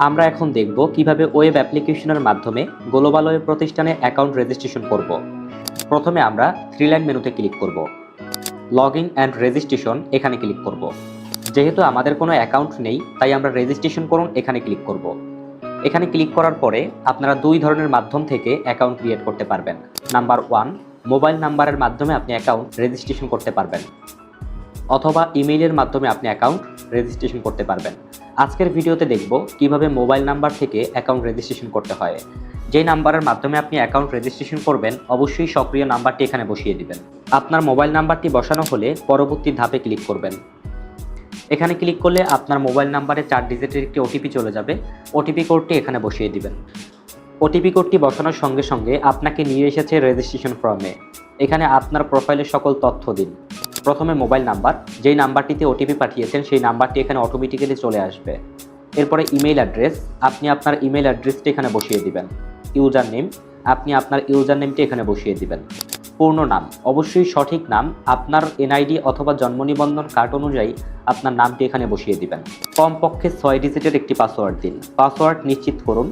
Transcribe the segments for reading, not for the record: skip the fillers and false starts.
আমরা এখন দেখব কিভাবে ওয়েব অ্যাপ্লিকেশনের মাধ্যমে গ্লোবাল ওয়েব প্রতিষ্ঠানে অ্যাকাউন্ট রেজিস্ট্রেশন করব। প্রথমে আমরা থ্রি লাইন মেনুতে ক্লিক করব। লগ ইন অ্যান্ড রেজিস্ট্রেশন এখানে ক্লিক করব। যেহেতু আমাদের কোনো অ্যাকাউন্ট নেই, তাই আমরা রেজিস্ট্রেশন করুন এখানে ক্লিক করব। এখানে ক্লিক করার পরে আপনারা দুই ধরনের মাধ্যম থেকে অ্যাকাউন্ট ক্রিয়েট করতে পারবেন। নাম্বার 1, মোবাইল নাম্বারের মাধ্যমে আপনি অ্যাকাউন্ট রেজিস্ট্রেশন করতে পারবেন, অথবা ইমেইলের মাধ্যমে আপনি অ্যাকাউন্ট রেজিস্ট্রেশন করতে পারবেন। আজকের ভিডিওতে দেখব কিভাবে মোবাইল নাম্বার থেকে অ্যাকাউন্ট রেজিস্ট্রেশন করতে হয়। যেই নাম্বারের মাধ্যমে আপনি অ্যাকাউন্ট রেজিস্ট্রেশন করবেন, অবশ্যই সক্রিয় নাম্বারটি এখানে বসিয়ে দিবেন। আপনার মোবাইল নাম্বারটি বসানো হলে পরবর্তী ধাপে ক্লিক করবেন। এখানে ক্লিক করলে আপনার মোবাইল নাম্বারে 4 ডিজিটের একটি ওটিপি চলে যাবে। ওটিপি কোডটি এখানে বসিয়ে দিবেন। ওটিপি কোডটি বসানোর সঙ্গে সঙ্গে আপনাকে নিয়ে এসেছে রেজিস্ট্রেশন ফর্মে। এখানে আপনার প্রোফাইলের সকল তথ্য দিন। প্রথমে মোবাইল নাম্বার, যেই নাম্বারটিতে ওটিপি পাঠিয়েছেন সেই নাম্বারটি এখানে অটোমেটিক্যালি চলে আসবে। এরপরে ইমেইল অ্যাড্রেস, আপনি আপনার ইমেইল অ্যাড্রেসটি এখানে বসিয়ে দিবেন। ইউজার নেম, আপনি আপনার ইউজার নেমটি এখানে বসিয়ে দিবেন। পূর্ণ নাম, অবশ্যই সঠিক নাম, আপনার এনআইডি অথবা জন্ম নিবন্ধন কার্ড অনুযায়ী আপনার নামটি এখানে বসিয়ে দিবেন। কমপক্ষে 6 ডিজিটের একটি পাসওয়ার্ড দিন। পাসওয়ার্ড নিশ্চিত করুন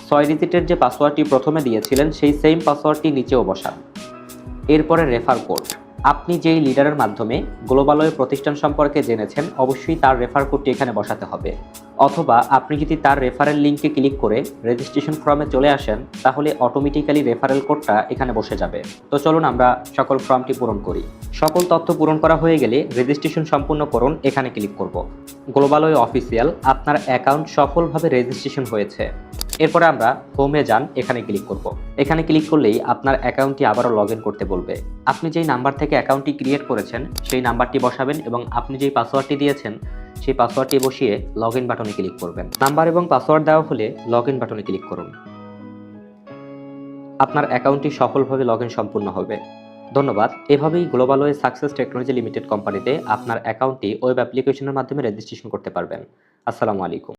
6 ডিজিটের যে পাসওয়ার্ডটি প্রথমে দিয়েছিলেন সেই সেম পাসওয়ার্ডটি নিচেও বসান। এরপরে রেফার কোড, আপনি যেই লিডারের মাধ্যমে গ্লোবাল ওয়েব প্রতিষ্ঠান সম্পর্কে জেনেছেন, অবশ্যই তার রেফার কোডটি এখানে বসাতে হবে। অথবা আপনি যদি তার রেফারেল লিঙ্কে ক্লিক করে রেজিস্ট্রেশন ফর্মে চলে আসেন, তাহলে অটোমেটিক্যালি রেফারেল কোডটা এখানে বসে যাবে। তো চলুন আমরা সকল ফর্মটি পূরণ করি। সকল তথ্য পূরণ করা হয়ে গেলে রেজিস্ট্রেশন সম্পূর্ণ করুন এখানে ক্লিক করব। গ্লোবাল ওয়েব অফিসিয়াল, আপনার অ্যাকাউন্ট সফলভাবে রেজিস্ট্রেশন হয়েছে। এরপরে আমরা হোমে যান, এখানে ক্লিক করব। এখানে ক্লিক করলেই আপনার অ্যাকাউন্টটি আবারও লগ ইন করতে বলবে। আপনি যেই নাম্বার থেকে অ্যাকাউন্টটি ক্রিয়েট করেছেন সেই নাম্বারটি বসাবেন এবং আপনি যেই পাসওয়ার্ডটি দিয়েছেন সেই পাসওয়ার্ডটি বসিয়ে লগ ইন বাটনে ক্লিক করবেন। নাম্বার এবং পাসওয়ার্ড দেওয়া হলে লগ ইন বাটনে ক্লিক করুন। আপনার অ্যাকাউন্টটি সফলভাবে লগ ইন সম্পূর্ণ হবে। ধন্যবাদ। এভাবেই global web success technology limited কোম্পানিতে আপনার অ্যাকাউন্টটি ওয়েব অ্যাপ্লিকেশনের মাধ্যমে রেজিস্ট্রেশন করতে পারবেন। আসসালামু আলাইকুম।